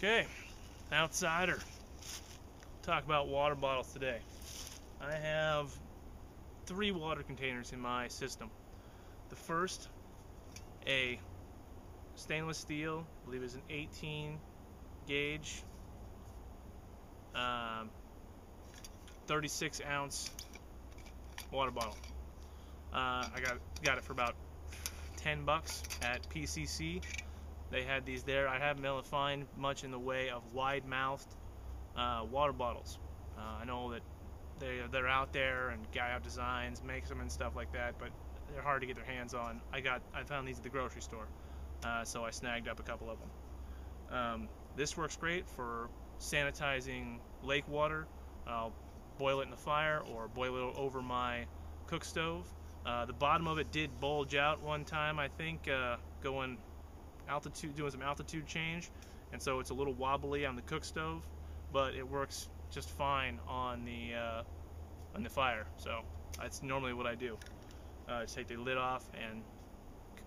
Okay, outsider. Talk about water bottles today. I have 3 water containers in my system. The first, a stainless steel, I believe is an 18 gauge, 36 ounce water bottle. I got it for about $10 at PCC. They had these there. I haven't been able to find much in the way of wide-mouthed water bottles. I know that they're out there, and Guy Out Designs makes them and stuff like that, but they're hard to get their hands on. I found these at the grocery store, so I snagged up a couple of them. This works great for sanitizing lake water. I'll boil it in the fire or boil it over my cook stove. The bottom of it did bulge out one time, I think, doing some altitude change, and so it's a little wobbly on the cook stove, but it works just fine on the fire. So that's normally what I do. Just take the lid off and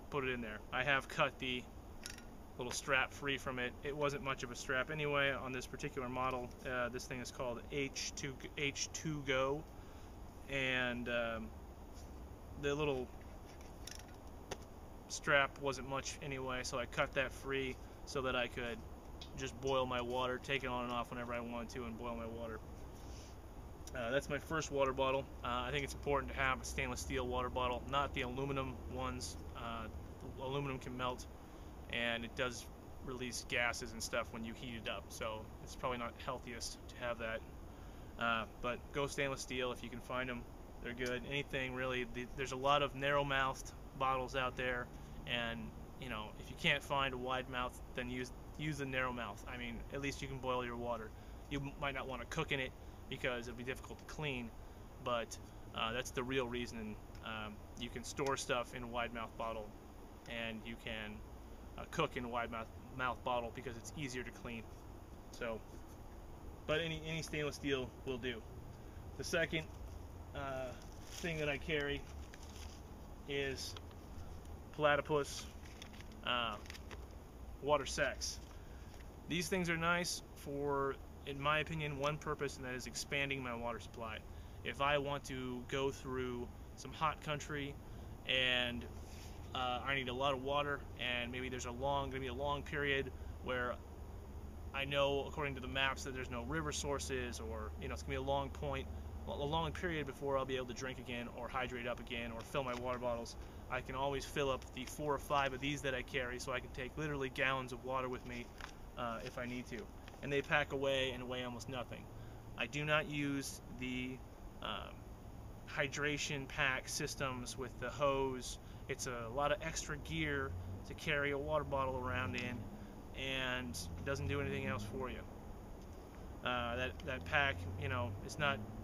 put it in there. I have cut the little strap free from it. It wasn't much of a strap anyway on this particular model. This thing is called H2Go, and the little strap wasn't much anyway, so I cut that free so that I could just boil my water, take it on and off whenever I wanted to, and boil my water. That's my first water bottle. I think it's important to have a stainless steel water bottle, not the aluminum ones. Aluminum can melt, and it does release gases and stuff when you heat it up, so it's probably not healthiest to have that. But go stainless steel if you can find them. They're good. Anything really. There's a lot of narrow-mouthed bottles out there, and if you can't find a wide mouth, then use the narrow mouth. I mean, at least you can boil your water. You might not want to cook in it because it'll be difficult to clean, but that's the real reason. You can store stuff in a wide mouth bottle, and you can cook in a wide mouth bottle because it's easier to clean. So, but any stainless steel will do. The second thing that I carry is Platypus water sacks. These things are nice for, in my opinion, one purpose, and that is expanding my water supply. If I want to go through some hot country and I need a lot of water, and maybe there's going to be a long period where I know, according to the maps, that there's no river sources, or it's going to be a long period before I'll be able to drink again or hydrate up again or fill my water bottles. I can always fill up the 4 or 5 of these that I carry, so I can take literally gallons of water with me if I need to. And they pack away and weigh almost nothing. I do not use the hydration pack systems with the hose. It's a lot of extra gear to carry a water bottle around in, and it doesn't do anything else for you. That pack,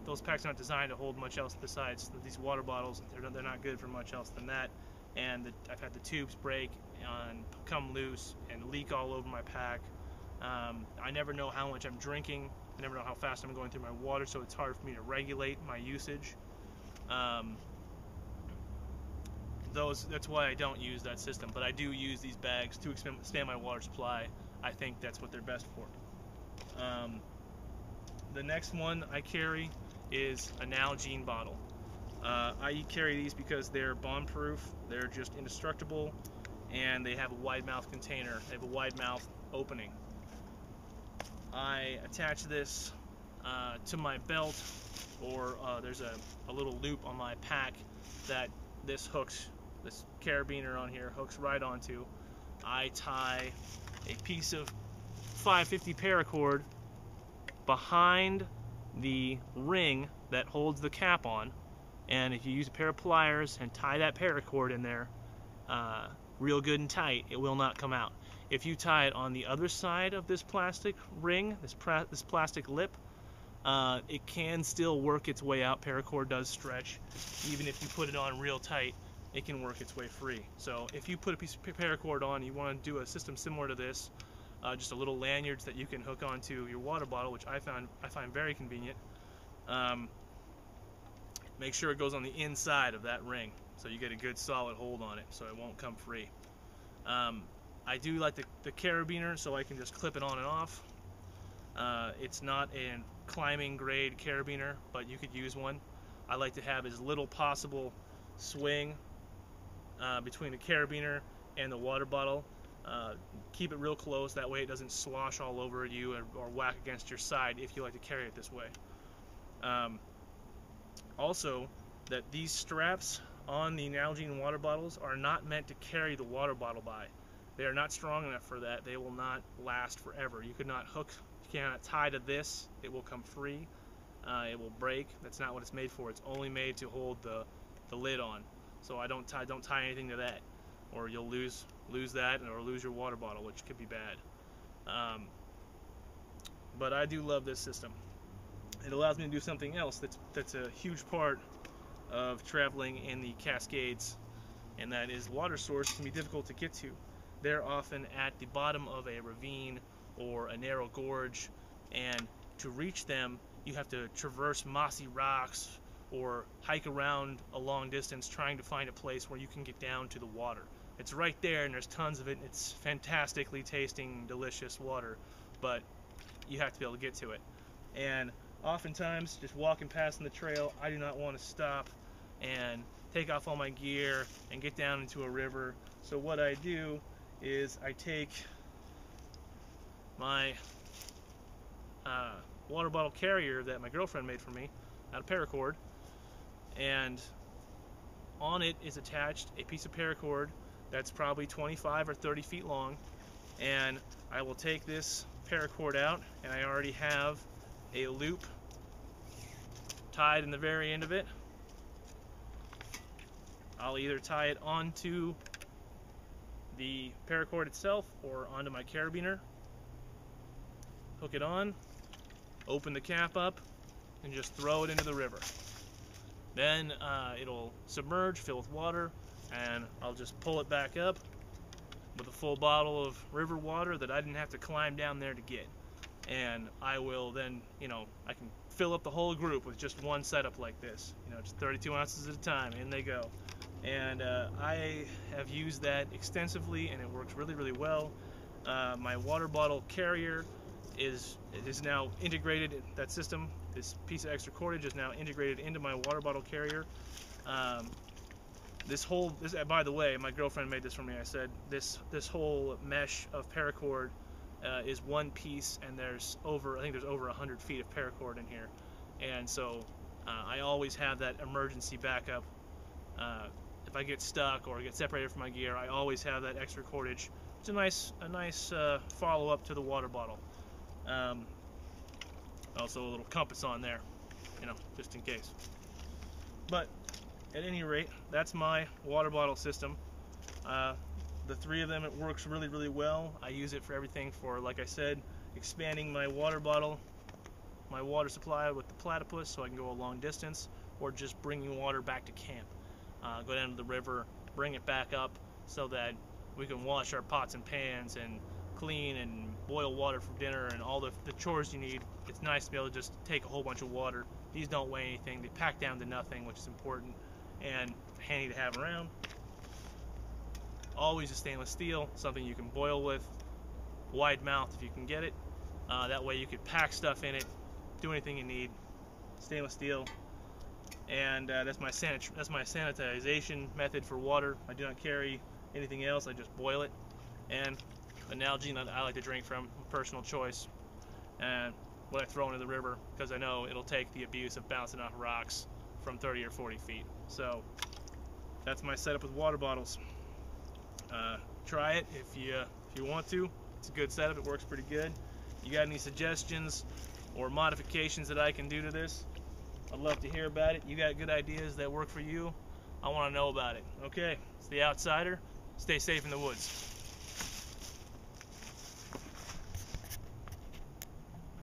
those packs are not designed to hold much else besides these water bottles. They're not good for much else than that. And I've had the tubes break and come loose and leak all over my pack. I never know how much I'm drinking. I never know how fast I'm going through my water, so it's hard for me to regulate my usage. That's why I don't use that system, but I do use these bags to expand my water supply. I think that's what they're best for. The next one I carry is a Nalgene bottle. I carry these because they're bomb-proof, they're just indestructible, and they have a wide mouth container. They have a wide mouth opening. I attach this to my belt, or there's a little loop on my pack that this carabiner on here hooks right onto. I tie a piece of 550 paracord behind the ring that holds the cap on, and if you use a pair of pliers and tie that paracord in there real good and tight, it will not come out. If you tie it on the other side of this plastic ring, this plastic lip, it can still work its way out. Paracord does stretch. Even if you put it on real tight, it can work its way free. So if you put a piece of paracord on, you want to do a system similar to this, just a little lanyards that you can hook onto your water bottle, which I find very convenient. Make sure it goes on the inside of that ring, so you get a good solid hold on it, so it won't come free. I do like the carabiner, so I can just clip it on and off. It's not a climbing grade carabiner, but you could use one. I like to have as little possible swing between the carabiner and the water bottle. Keep it real close, that way it doesn't slosh all over you or whack against your side if you like to carry it this way. Also, that these straps on the Nalgene water bottles are not meant to carry the water bottle by. They are not strong enough for that. They will not last forever. You could not hook, you cannot tie to this. It will come free. It will break. That's not what it's made for. It's only made to hold the lid on. So I don't tie anything to that, or you'll lose that, or lose your water bottle, which could be bad. But I do love this system. It allows me to do something else that's a huge part of traveling in the Cascades, and that is water sources can be difficult to get to. They're often at the bottom of a ravine or a narrow gorge, and to reach them you have to traverse mossy rocks or hike around a long distance trying to find a place where you can get down to the water. It's right there and there's tons of it. It's fantastically tasting, delicious water, but you have to be able to get to it. And oftentimes, just walking past on the trail, I do not want to stop and take off all my gear and get down into a river. So what I do is I take my water bottle carrier that my girlfriend made for me out of paracord, and on it is attached a piece of paracord that's probably 25 or 30 feet long, and I will take this paracord out, and I already have a loop tied in the very end of it. I'll either tie it onto the paracord itself or onto my carabiner, hook it on, open the cap up, and just throw it into the river. Then it'll submerge, fill with water, and I'll just pull it back up with a full bottle of river water that I didn't have to climb down there to get. And I will then, I can fill up the whole group with just one setup like this, just 32 ounces at a time, in they go. And I have used that extensively, and it works really, really well. My water bottle carrier is now integrated. That system, this piece of extra cordage, is now integrated into my water bottle carrier. This by the way, my girlfriend made this for me. I said this whole mesh of paracord is one piece, and I think there's over 100 feet of paracord in here, and so I always have that emergency backup. If I get stuck or get separated from my gear, I always have that extra cordage. It's a nice follow-up to the water bottle. Also a little compass on there, just in case. But at any rate, that's my water bottle system. The three of them, it works really, really well. I use it for everything for, like I said, expanding my water bottle, my water supply with the platypus so I can go a long distance, or just bringing water back to camp. Go down to the river, bring it back up so that we can wash our pots and pans and clean and boil water for dinner and all the chores you need. It's nice to be able to just take a whole bunch of water. These don't weigh anything. They pack down to nothing, which is important and handy to have around. Always a stainless steel, something you can boil with, wide mouth if you can get it. That way you could pack stuff in it, do anything you need. Stainless steel. And that's my sanitization method for water. I do not carry anything else. I just boil it. And the Nalgene that I like to drink from, personal choice, and what I throw into the river, because I know it'll take the abuse of bouncing off rocks from 30 or 40 feet. So that's my setup with water bottles. Try it if you want to. It's a good setup. It works pretty good. You got any suggestions or modifications that I can do to this? I'd love to hear about it. You got good ideas that work for you? I want to know about it. Okay, it's The Outsider. Stay safe in the woods.